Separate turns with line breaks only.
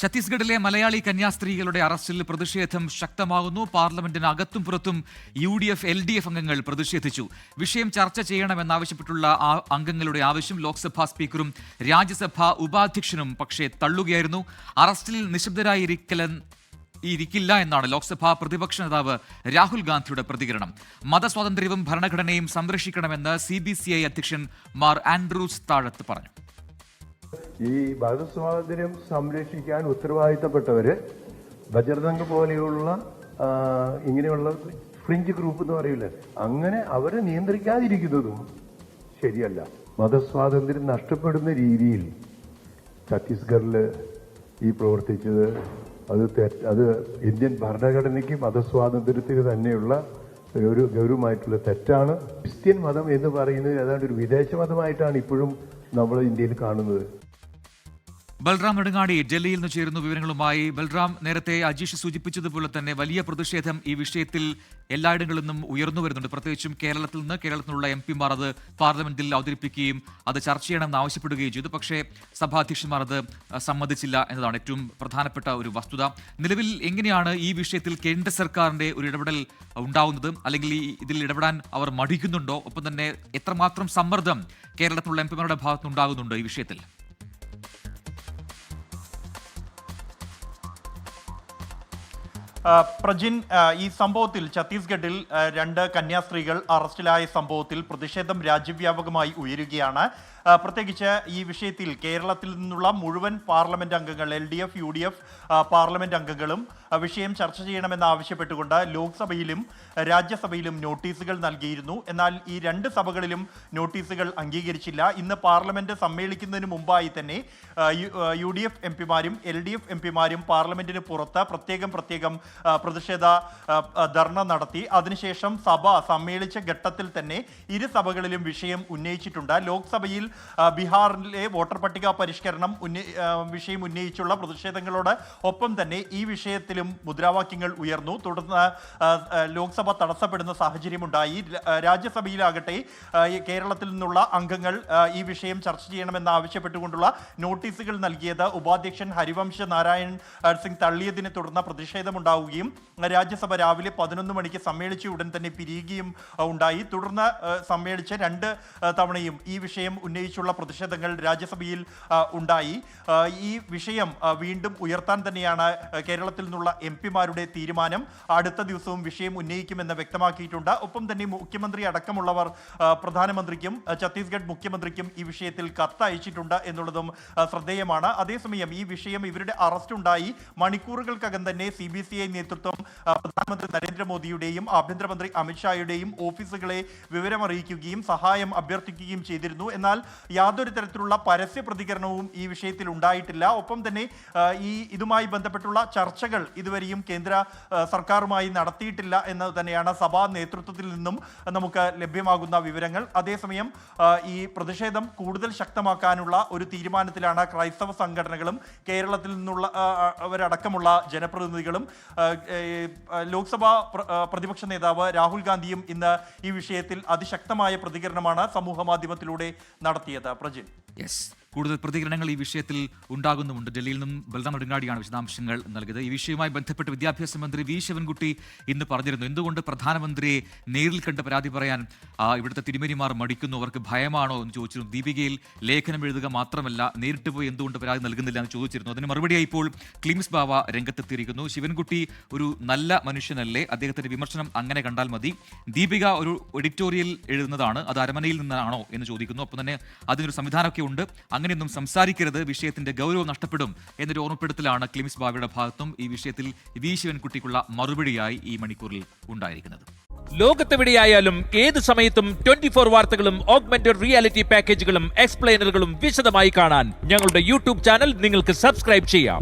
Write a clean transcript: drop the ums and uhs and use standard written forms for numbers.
ഛത്തീസ്ഗഡിലെ മലയാളി കന്യാസ്ത്രീകളുടെ അറസ്റ്റിൽ പ്രതിഷേധം ശക്തമാകുന്നു. പാർലമെന്റിന് അകത്തും പുറത്തും UDF, LDF അംഗങ്ങൾ പ്രതിഷേധിച്ചു. വിഷയം ചർച്ച ചെയ്യണമെന്നാവശ്യപ്പെട്ടുള്ള അംഗങ്ങളുടെ ആവശ്യം ലോക്സഭാ സ്പീക്കറും രാജ്യസഭാ ഉപാധ്യക്ഷനും പക്ഷേ തള്ളുകയായിരുന്നു. അറസ്റ്റിൽ നിശബ്ദരായിരിക്കില്ല എന്നാണ് ലോക്സഭാ പ്രതിപക്ഷ നേതാവ് രാഹുൽ ഗാന്ധിയുടെ പ്രതികരണം. മതസ്വാതന്ത്ര്യവും ഭരണഘടനയും സംരക്ഷിക്കണമെന്ന് CBCI അധ്യക്ഷൻ മാർ ആൻഡ്രൂസ് താഴത്ത് പറഞ്ഞു.
ഈ മതസ്വാതന്ത്ര്യം സംരക്ഷിക്കാൻ ഉത്തരവാദിത്തപ്പെട്ടവര് ബജർദംഗ് പോലെയുള്ള ഇങ്ങനെയുള്ള ഫ്രിഞ്ച് ഗ്രൂപ്പ് എന്ന് പറയില്ലേ, അങ്ങനെ അവരെ നിയന്ത്രിക്കാതിരിക്കുന്നതും ശരിയല്ല. മതസ്വാതന്ത്ര്യം നഷ്ടപ്പെടുന്ന രീതിയിൽ ഛത്തീസ്ഗഡില് ഈ പ്രവർത്തിച്ചത് അത് ഇന്ത്യൻ ഭരണഘടനയ്ക്ക് മതസ്വാതന്ത്ര്യത്തിന് തന്നെയുള്ള ഒരു ഗൗരവമായിട്ടുള്ള തെറ്റാണ്. ക്രിസ്ത്യൻ മതം എന്ന് പറയുന്നത് ഏതാണ്ട് ഒരു വിദേശ മതമായിട്ടാണ് ഇപ്പോഴും നമ്മൾ ഇന്ത്യയിൽ കാണുന്നത്.
ബൽറാം നെടുങ്ങാടി ഡൽഹിയിൽ നിന്ന് ചേരുന്നു വിവരങ്ങളുമായി. ബൽറാം, നേരത്തെ അജീഷ് സൂചിപ്പിച്ചതുപോലെ തന്നെ വലിയ പ്രതിഷേധം ഈ വിഷയത്തിൽ എല്ലായിടങ്ങളിൽ നിന്നും ഉയർന്നു വരുന്നുണ്ട്. പ്രത്യേകിച്ചും കേരളത്തിലുള്ള MP-മാർ അത് പാർലമെന്റിൽ അവതരിപ്പിക്കുകയും അത് ചർച്ച ചെയ്യണമെന്ന് ആവശ്യപ്പെടുകയും ചെയ്തു. പക്ഷേ സഭാധ്യക്ഷന്മാർ അത് സമ്മതിച്ചില്ല എന്നതാണ് ഏറ്റവും പ്രധാനപ്പെട്ട ഒരു വസ്തുത. നിലവിൽ എങ്ങനെയാണ് ഈ വിഷയത്തിൽ കേന്ദ്ര സർക്കാരിന്റെ ഒരു ഇടപെടൽ ഉണ്ടാവുന്നത്? അല്ലെങ്കിൽ ഇതിൽ ഇടപെടാൻ അവർ മടിക്കുന്നുണ്ടോ? ഒപ്പം തന്നെ എത്രമാത്രം സമ്മർദ്ദം കേരളത്തിലുള്ള MP-മാരുടെ ഭാഗത്തുനിന്നുണ്ടാകുന്നുണ്ട് ഈ വിഷയത്തിൽ?
പ്രജിൻ, ഈ സംഭവത്തിൽ ഛത്തീസ്ഗഡിൽ 2 കന്യാസ്ത്രീകൾ അറസ്റ്റിലായ സംഭവത്തിൽ പ്രതിഷേധം രാജ്യവ്യാപകമായി ഉയരുകയാണ്. പ്രത്യേകിച്ച് ഈ വിഷയത്തിൽ കേരളത്തിൽ നിന്നുള്ള മുഴുവൻ പാർലമെന്റ് അംഗങ്ങൾ, LDF, UDF പാർലമെന്റ് അംഗങ്ങളും വിഷയം ചർച്ച ചെയ്യണമെന്ന് ആവശ്യപ്പെട്ടുകൊണ്ട് ലോക്സഭയിലും രാജ്യസഭയിലും നോട്ടീസുകൾ നൽകിയിരുന്നു. എന്നാൽ ഈ 2 സഭകളിലും നോട്ടീസുകൾ അംഗീകരിച്ചില്ല. ഇന്ന് പാർലമെന്റ് സമ്മേളിക്കുന്നതിന് മുമ്പായി തന്നെ UDF MP-മാരും LDF MP-മാരും പാർലമെന്റിന് പുറത്ത് പ്രത്യേകം പ്രതിഷേധ ധർണ നടത്തി. അതിനുശേഷം സഭ സമ്മേളിച്ച ഘട്ടത്തിൽ തന്നെ ഇരു സഭകളിലും വിഷയം ഉന്നയിച്ചിട്ടുണ്ട്. ലോക്സഭയിൽ ബീഹാറിലെ വോട്ടർ പട്ടിക പരിഷ്കരണം വിഷയം ഉന്നയിച്ചുള്ള പ്രതിഷേധങ്ങളോട് ഒപ്പം തന്നെ ഈ വിഷയത്തിലും മുദ്രാവാക്യങ്ങൾ ഉയർന്നു. തുടർന്ന് ലോക്സഭ തടസ്സപ്പെടുന്ന സാഹചര്യമുണ്ടായി. രാജ്യസഭയിലാകട്ടെ കേരളത്തിൽ നിന്നുള്ള അംഗങ്ങൾ ഈ വിഷയം ചർച്ച ചെയ്യണമെന്ന് ആവശ്യപ്പെട്ടുകൊണ്ടുള്ള നോട്ടീസുകൾ നൽകിയത് ഉപാധ്യക്ഷൻ ഹരിവംശ നാരായൺ സിംഗ് തള്ളിയതിനെ തുടർന്ന് പ്രതിഷേധമുണ്ടാവുകയും രാജ്യസഭ രാവിലെ 11 മണിക്ക് സമ്മേളിച്ച ഉടൻ തന്നെ പിരിയുകയും ഉണ്ടായി. തുടർന്ന് സമ്മേളിച്ച 2 തവണയും ഈ വിഷയം ഉന്നയിച്ചുള്ള പ്രതിഷേധങ്ങൾ രാജ്യസഭയിൽ ഉണ്ടായി. ഈ വിഷയം വീണ്ടും ഉയർത്താൻ തന്നെയാണ് കേരളത്തിൽ നിന്നുള്ള MP-മാരുടെ തീരുമാനം. അടുത്ത ദിവസവും വിഷയം ഉന്നയിക്കുമെന്ന് വ്യക്തമാക്കിയിട്ടുണ്ട്. ഒപ്പം തന്നെ മുഖ്യമന്ത്രി അടക്കമുള്ളവർ പ്രധാനമന്ത്രിക്കും ഛത്തീസ്ഗഡ് മുഖ്യമന്ത്രിക്കും ഈ വിഷയത്തിൽ കത്ത് അയച്ചിട്ടുണ്ട് എന്നുള്ളതും ശ്രദ്ധേയമാണ്. അതേസമയം ഈ വിഷയം, ഇവരുടെ അറസ്റ്റ് ഉണ്ടായി മണിക്കൂറുകൾക്കകം തന്നെ CBCI നേതൃത്വം പ്രധാനമന്ത്രി നരേന്ദ്രമോദിയുടെയും ആഭ്യന്തരമന്ത്രി അമിത്ഷായുടെയും ഓഫീസുകളെ വിവരമറിയിക്കുകയും സഹായം അഭ്യർത്ഥിക്കുകയും ചെയ്തിരുന്നു. എന്നാൽ യാതൊരു തരത്തിലുള്ള പരസ്യ പ്രതികരണവും ഈ വിഷയത്തിൽ ഉണ്ടായിട്ടില്ല. ഒപ്പം തന്നെ ഇതുമായി ബന്ധപ്പെട്ടുള്ള ചർച്ചകൾ ഇതുവരെയും കേന്ദ്ര സർക്കാരുമായി നടത്തിയിട്ടില്ല എന്നത് തന്നെയാണ് സഭാ നേതൃത്വത്തിൽ നിന്നും നമുക്ക് ലഭ്യമാകുന്ന വിവരങ്ങൾ. അതേസമയം ഈ പ്രതിഷേധം കൂടുതൽ ശക്തമാക്കാനുള്ള ഒരു തീരുമാനത്തിലാണ് ക്രൈസ്തവ സംഘടനകളും കേരളത്തിൽ നിന്നുള്ള അവരടക്കമുള്ള ജനപ്രതിനിധികളും. ലോക്സഭാ പ്രതിപക്ഷ നേതാവ് രാഹുൽ ഗാന്ധിയും ഇന്ന് ഈ വിഷയത്തിൽ അതിശക്തമായ പ്രതികരണമാണ് സമൂഹ മാധ്യമത്തിലൂടെ നടത്തിയത്. പ്രജിൻ,
കൂടുതൽ പ്രതികരണങ്ങൾ ഈ വിഷയത്തിൽ ഉണ്ടാകുന്നുമുണ്ട്. ഡൽഹിയിൽ നിന്നും ബൽറാം നെടുങ്ങാടിയാണ് വിശദാംശങ്ങൾ നൽകിയത്. ഈ വിഷയവുമായി ബന്ധപ്പെട്ട് വിദ്യാഭ്യാസ മന്ത്രി V. ശിവൻകുട്ടി ഇന്ന് പറഞ്ഞിരുന്നു, എന്തുകൊണ്ട് പ്രധാനമന്ത്രിയെ നേരിൽ കണ്ട് പരാതി പറയാൻ ഇവിടുത്തെ തിരുമേനിമാർ മടിക്കുന്നു, അവർക്ക് ഭയമാണോ എന്ന് ചോദിച്ചിരുന്നു. ദീപികയിൽ ലേഖനം എഴുതുക മാത്രമല്ല, നേരിട്ട് പോയി എന്തുകൊണ്ട് പരാതി നൽകുന്നില്ല എന്ന് ചോദിച്ചിരുന്നു. അതിന് മറുപടിയായി ഇപ്പോൾ ക്ലിംസ് ബാവ രംഗത്തെത്തിയിരിക്കുന്നു. ശിവൻകുട്ടി ഒരു നല്ല മനുഷ്യനല്ലേ, അദ്ദേഹത്തിന്റെ വിമർശനം അങ്ങനെ കണ്ടാൽ മതി. ദീപിക ഒരു എഡിറ്റോറിയൽ എഴുതുന്നതാണ്, അത് അരമനയിൽ നിന്നാണോ എന്ന് ചോദിക്കുന്നു. ഒപ്പം തന്നെ അതിനൊരു സംവിധാനമൊക്കെ ഉണ്ട്, അങ്ങനെയൊന്നും സംസാരിക്കരുത്, വിഷയത്തിന്റെ ഗൗരവം നഷ്ടപ്പെടും എന്നൊരു ഓർമ്മപ്പെടുത്തലാണ് ക്ലിംസ് ബാവയുടെ ഭാഗത്തും ഈ വിഷയത്തിൽ V. ശിവൻകുട്ടിക്കുള്ള മറുപടിയായി ഈ മണിക്കൂറിൽ ഉണ്ടായിരിക്കുന്നത്.
ലോകത്തെവിടെയായാലും ഏത് സമയത്തും 24 വാർത്തകളും ഓഗ്മെന്റഡ് റിയാലിറ്റി പാക്കേജുകളും എക്സ്പ്ലെയിനറുകളും വിശദമായി കാണാൻ ഞങ്ങളുടെ YouTube ചാനൽ നിങ്ങൾക്ക് സബ്സ്ക്രൈബ് ചെയ്യാം.